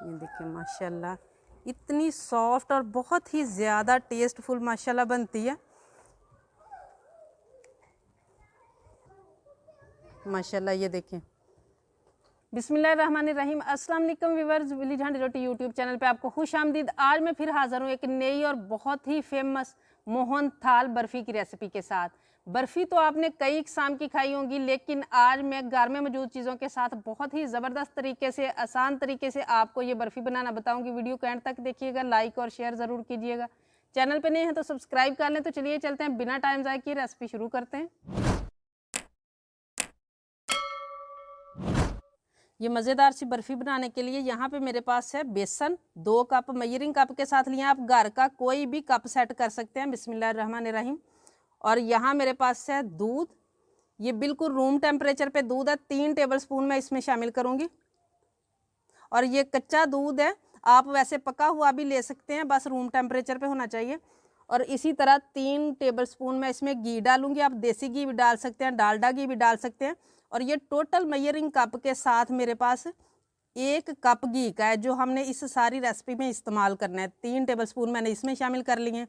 ये देखिए माशाल्लाह इतनी सॉफ्ट और बहुत ही ज़्यादा टेस्टफुल माशाल्लाह बनती है माशाल्लाह। ये देखें, बिस्मिल्लाहिर्रहमानिर्रहीम। अस्सलाम वालेकुम व्यूअर्स, विली झांडी रोटी यूट्यूब चैनल पे आपको खुश आमदीद। आज मैं फिर हाज़िर हूँ एक नई और बहुत ही फेमस मोहन थाल बर्फ़ी की रेसिपी के साथ। बर्फ़ी तो आपने कई इक़साम की खाई होंगी, लेकिन आज मैं घर में मौजूद चीज़ों के साथ बहुत ही ज़बरदस्त तरीके से, आसान तरीके से आपको ये बर्फ़ी बनाना बताऊँगी। वीडियो को एंड तक देखिएगा, लाइक और शेयर ज़रूर कीजिएगा। चैनल पर नए हैं तो सब्सक्राइब कर लें। तो चलिए चलते हैं, बिना टाइम ज़ाया किए रेसिपी शुरू करते हैं। ये मज़ेदार सी बर्फ़ी बनाने के लिए यहाँ पे मेरे पास है बेसन 2 कप, मेजरिंग कप के साथ लिया। आप घर का कोई भी कप सेट कर सकते हैं। बिस्मिल्लाहिर्रहमानिर्रहीम। और यहाँ मेरे पास है दूध, ये बिल्कुल रूम टेम्परेचर पे दूध है। 3 टेबलस्पून मैं इसमें शामिल करूँगी। और ये कच्चा दूध है, आप वैसे पका हुआ भी ले सकते हैं, बस रूम टेम्परेचर पे होना चाहिए। और इसी तरह 3 टेबलस्पून मैं इसमें घी डालूंगी। आप देसी घी भी डाल सकते हैं, डालडा घी भी डाल सकते हैं। और ये टोटल मेजरिंग कप के साथ मेरे पास 1 कप घी का है, जो हमने इस सारी रेसिपी में इस्तेमाल करना है। 3 टेबलस्पून मैंने इसमें शामिल कर लिए हैं।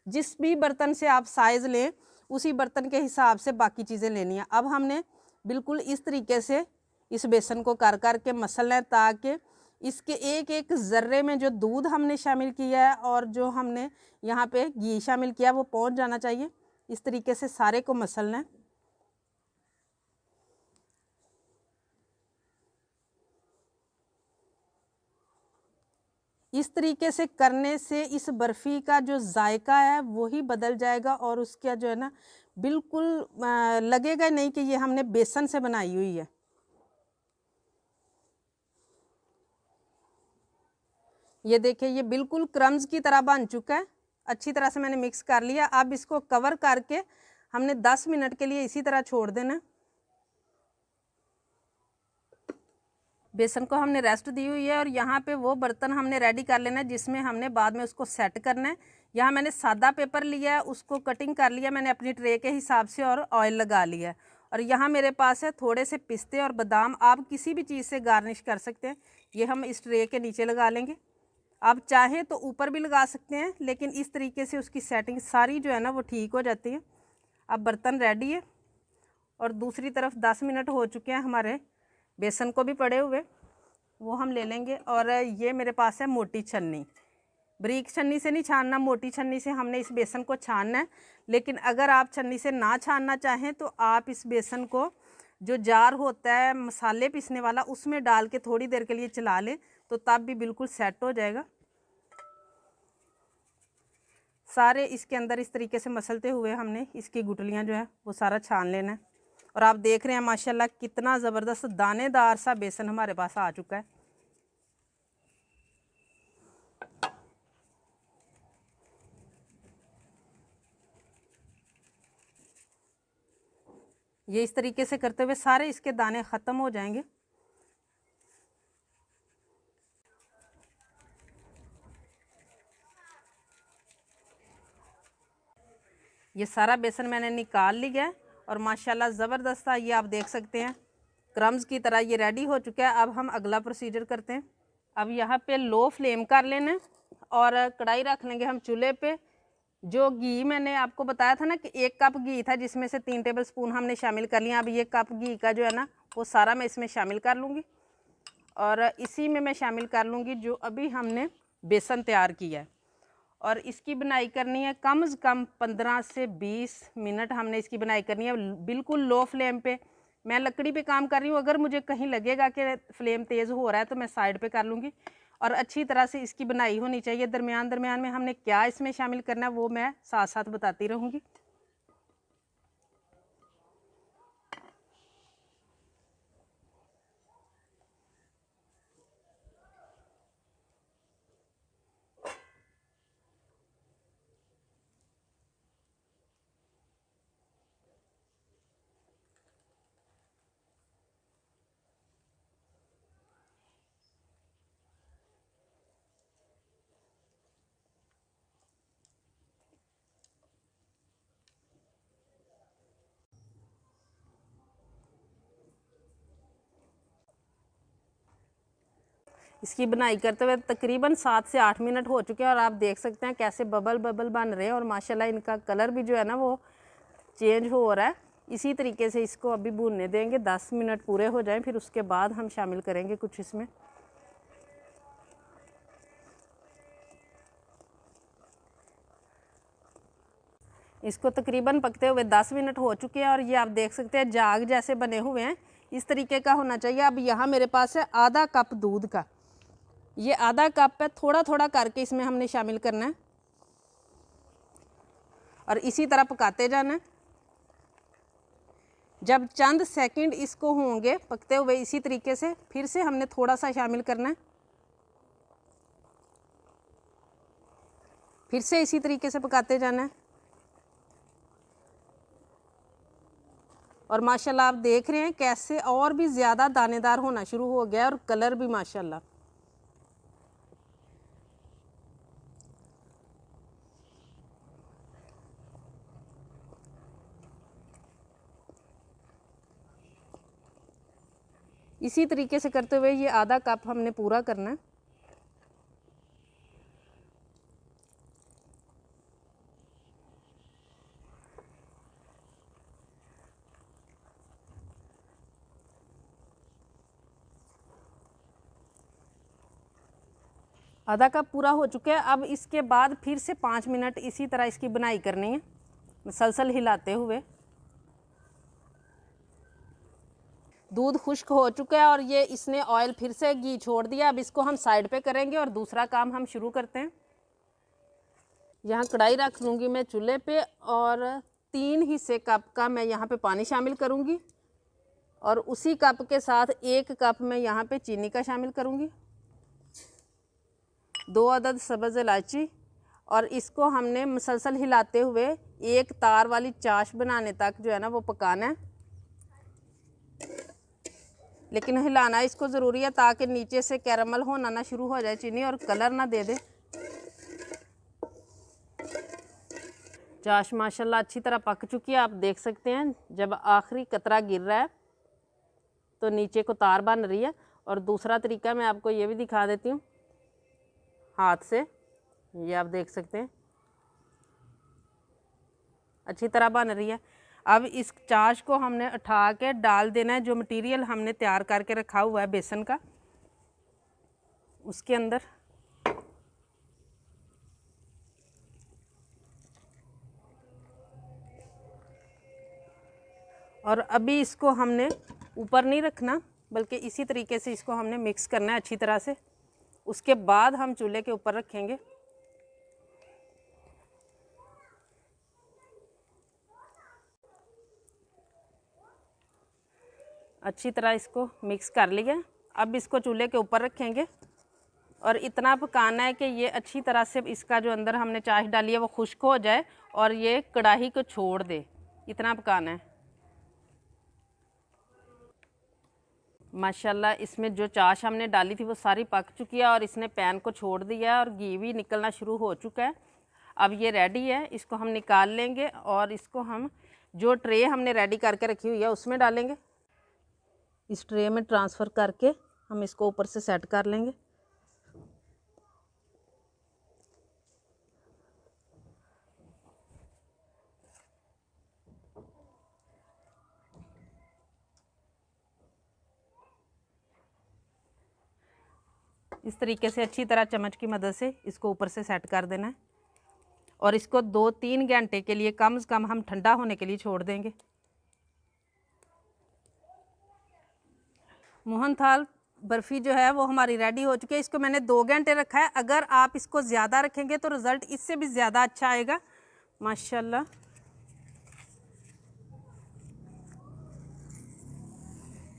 जिस भी बर्तन से आप साइज़ लें, उसी बर्तन के हिसाब से बाकी चीज़ें लेनी है। अब हमने बिल्कुल इस तरीके से इस बेसन को कर कर के मसलना है, ताकि इसके एक एक ज़र्रे में जो दूध हमने शामिल किया है और जो हमने यहाँ पे घी शामिल किया वो पहुँच जाना चाहिए। इस तरीके से सारे को मसलना है। इस तरीके से करने से इस बर्फ़ी का जो जायका है वो ही बदल जाएगा, और उसका जो है ना बिल्कुल लगेगा नहीं कि ये हमने बेसन से बनाई हुई है। ये देखिए, ये बिल्कुल क्रम्स की तरह बन चुका है। अच्छी तरह से मैंने मिक्स कर लिया। अब इसको कवर करके हमने 10 मिनट के लिए इसी तरह छोड़ देना। बेसन को हमने रेस्ट दी हुई है, और यहाँ पे वो बर्तन हमने रेडी कर लेना है जिसमें हमने बाद में उसको सेट करना है। यहाँ मैंने सादा पेपर लिया है, उसको कटिंग कर लिया मैंने अपनी ट्रे के हिसाब से, और ऑयल लगा लिया है। और यहाँ मेरे पास है थोड़े से पिस्ते और बादाम, आप किसी भी चीज़ से गार्निश कर सकते हैं। ये हम इस ट्रे के नीचे लगा लेंगे। आप चाहें तो ऊपर भी लगा सकते हैं, लेकिन इस तरीके से उसकी सेटिंग सारी जो है ना वो ठीक हो जाती है। अब बर्तन रेडी है, और दूसरी तरफ 10 मिनट हो चुके हैं हमारे बेसन को भी पड़े हुए, वो हम ले लेंगे। और ये मेरे पास है मोटी छन्नी। बारीक छन्नी से नहीं छानना, मोटी छन्नी से हमने इस बेसन को छानना है। लेकिन अगर आप छन्नी से ना छानना चाहें तो आप इस बेसन को, जो जार होता है मसाले पीसने वाला, उसमें डाल के थोड़ी देर के लिए चला लें, तो तब भी बिल्कुल सेट हो जाएगा। सारे इसके अंदर इस तरीके से मसलते हुए हमने इसकी गुठलियाँ जो है वो सारा छान लेना है। और आप देख रहे हैं माशाल्लाह कितना ज़बरदस्त दानेदार सा बेसन हमारे पास आ चुका है। ये इस तरीके से करते हुए सारे इसके दाने ख़त्म हो जाएंगे। ये सारा बेसन मैंने निकाल लिया है, और माशाल्लाह ज़बरदस्त था। ये आप देख सकते हैं क्रम्स की तरह ये रेडी हो चुका है। अब हम अगला प्रोसीजर करते हैं। अब यहाँ पे लो फ्लेम कर लेना है, और कढ़ाई रख लेंगे हम चूल्हे पे। जो घी मैंने आपको बताया था ना कि 1 कप घी था, जिसमें से 3 टेबलस्पून हमने शामिल कर लिया। अब ये कप घी का जो है ना वो सारा मैं इसमें शामिल कर लूँगी, और इसी में मैं शामिल कर लूँगी जो अभी हमने बेसन तैयार किया है। और इसकी बनाई करनी है कम से कम 15 से 20 मिनट हमने इसकी बनाई करनी है, बिल्कुल लो फ्लेम पे। मैं लकड़ी पे काम कर रही हूँ, अगर मुझे कहीं लगेगा कि फ्लेम तेज़ हो रहा है तो मैं साइड पे कर लूँगी। और अच्छी तरह से इसकी बनाई होनी चाहिए। दरमियान दरमियान में हमने क्या इसमें शामिल करना है वो मैं साथ साथ बताती रहूँगी। इसकी बनाई करते हुए तकरीबन 7 से 8 मिनट हो चुके हैं और आप देख सकते हैं कैसे बबल बबल बन रहे हैं और माशाल्लाह इनका कलर भी जो है ना वो चेंज हो रहा है। इसी तरीके से इसको अभी भूनने देंगे, 10 मिनट पूरे हो जाएं, फिर उसके बाद हम शामिल करेंगे कुछ इसमें। इसको तकरीबन पकते हुए 10 मिनट हो चुके हैं और ये आप देख सकते हैं जाग जैसे बने हुए हैं, इस तरीके का होना चाहिए। अब यहाँ मेरे पास है आधा कप दूध का, ये आधा कप है, थोड़ा थोड़ा करके इसमें हमने शामिल करना है और इसी तरह पकाते जाना है। जब चंद सेकंड इसको होंगे पकते हुए इसी तरीके से, फिर से हमने थोड़ा सा शामिल करना है, फिर से इसी तरीके से पकाते जाना है। और माशाल्लाह आप देख रहे हैं कैसे और भी ज़्यादा दानेदार होना शुरू हो गया और कलर भी माशाल्लाह। इसी तरीके से करते हुए ये आधा कप हमने पूरा करना है। आधा कप पूरा हो चुका है। अब इसके बाद फिर से 5 मिनट इसी तरह इसकी बनाई करनी है, मसलसल हिलाते हुए। दूध खुश्क हो चुका है और ये इसने ऑयल फिर से घी छोड़ दिया। अब इसको हम साइड पे करेंगे और दूसरा काम हम शुरू करते हैं। यहाँ कढ़ाई रख लूँगी मैं चूल्हे पे और 3 हिस्से कप का मैं यहाँ पे पानी शामिल करूँगी और उसी कप के साथ 1 कप मैं यहाँ पे चीनी का शामिल करूँगी, 2 अदद सब्ज़ इलायची, और इसको हमने मुसलसल हिलाते हुए एक तार वाली चाश बनाने तक जो है ना वो पकाना है। लेकिन हिलाना इसको ज़रूरी है ताकि नीचे से कैरामल होना ना शुरू हो जाए चीनी और कलर ना दे दे। चाश माशाल्लाह अच्छी तरह पक चुकी है, आप देख सकते हैं जब आखिरी कतरा गिर रहा है तो नीचे को तार बन रही है। और दूसरा तरीका मैं आपको ये भी दिखा देती हूँ हाथ से, ये आप देख सकते हैं अच्छी तरह बन रही है। अब इस चाश को हमने उठा के डाल देना है जो मटेरियल हमने तैयार करके रखा हुआ है बेसन का, उसके अंदर। और अभी इसको हमने ऊपर नहीं रखना बल्कि इसी तरीके से इसको हमने मिक्स करना है अच्छी तरह से, उसके बाद हम चूल्हे के ऊपर रखेंगे। अच्छी तरह इसको मिक्स कर लिया। अब इसको चूल्हे के ऊपर रखेंगे और इतना पकाना है कि ये अच्छी तरह से इसका जो अंदर हमने चाश डाली है वो खुश्क हो जाए और ये कढ़ाई को छोड़ दे, इतना पकाना है। माशाल्लाह इसमें जो चाश हमने डाली थी वो सारी पक चुकी है और इसने पैन को छोड़ दिया है और घी भी निकलना शुरू हो चुका है। अब ये रेडी है, इसको हम निकाल लेंगे और इसको हम जो ट्रे हमने रेडी करके रखी हुई है उसमें डालेंगे। इस ट्रे में ट्रांसफ़र करके हम इसको ऊपर से सेट कर लेंगे। इस तरीके से अच्छी तरह चम्मच की मदद से इसको ऊपर से सेट कर देना है और इसको 2-3 घंटे के लिए कम से कम हम ठंडा होने के लिए छोड़ देंगे। मोहनथाल बर्फ़ी जो है वो हमारी रेडी हो चुकी है। इसको मैंने 2 घंटे रखा है। अगर आप इसको ज़्यादा रखेंगे तो रिज़ल्ट इससे भी ज़्यादा अच्छा आएगा माशाल्लाह।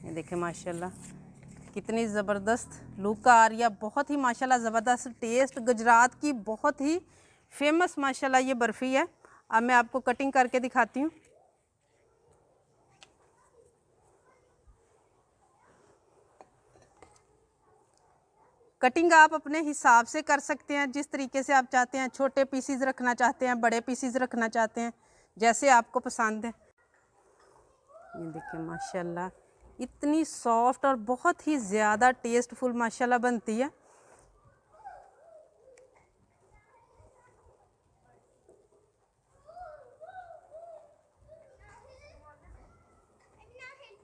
ये देखें माशाल्लाह कितनी ज़बरदस्त लुक आ रही है, बहुत ही माशाल्लाह ज़बरदस्त टेस्ट। गुजरात की बहुत ही फेमस माशाल्लाह ये बर्फ़ी है। अब मैं आपको कटिंग करके दिखाती हूँ। कटिंग आप अपने हिसाब से कर सकते हैं, जिस तरीके से आप चाहते हैं, छोटे पीसीज रखना चाहते हैं, बड़े पीसीज रखना चाहते हैं, जैसे आपको पसंद है। ये देखिए माशाल्लाह इतनी सॉफ्ट और बहुत ही ज़्यादा टेस्टफुल माशाल्लाह बनती है।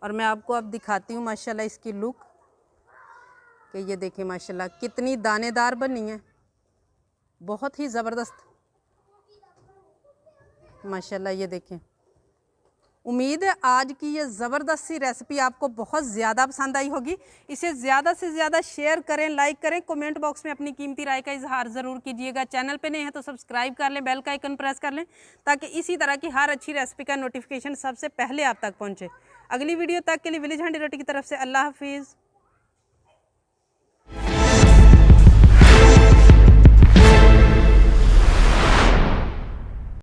और मैं आपको अब दिखाती हूँ माशाल्लाह इसकी लुक, कि ये देखिए माशाल्लाह कितनी दानेदार बनी है, बहुत ही ज़बरदस्त माशाल्लाह। ये देखें, उम्मीद है आज की ये ज़बरदस्त सी रेसिपी आपको बहुत ज़्यादा पसंद आई होगी। इसे ज़्यादा से ज़्यादा शेयर करें, लाइक करें, कमेंट बॉक्स में अपनी कीमती राय का इजहार ज़रूर कीजिएगा। चैनल पे नए हैं तो सब्सक्राइब कर लें, बेल का आइकन प्रेस कर लें, ताकि इसी तरह की हर अच्छी रेसिपी का नोटिफिकेशन सबसे पहले आप तक पहुँचे। अगली वीडियो तक के लिए विलेज हांडी रोटी की तरफ से अल्लाह हाफिज़।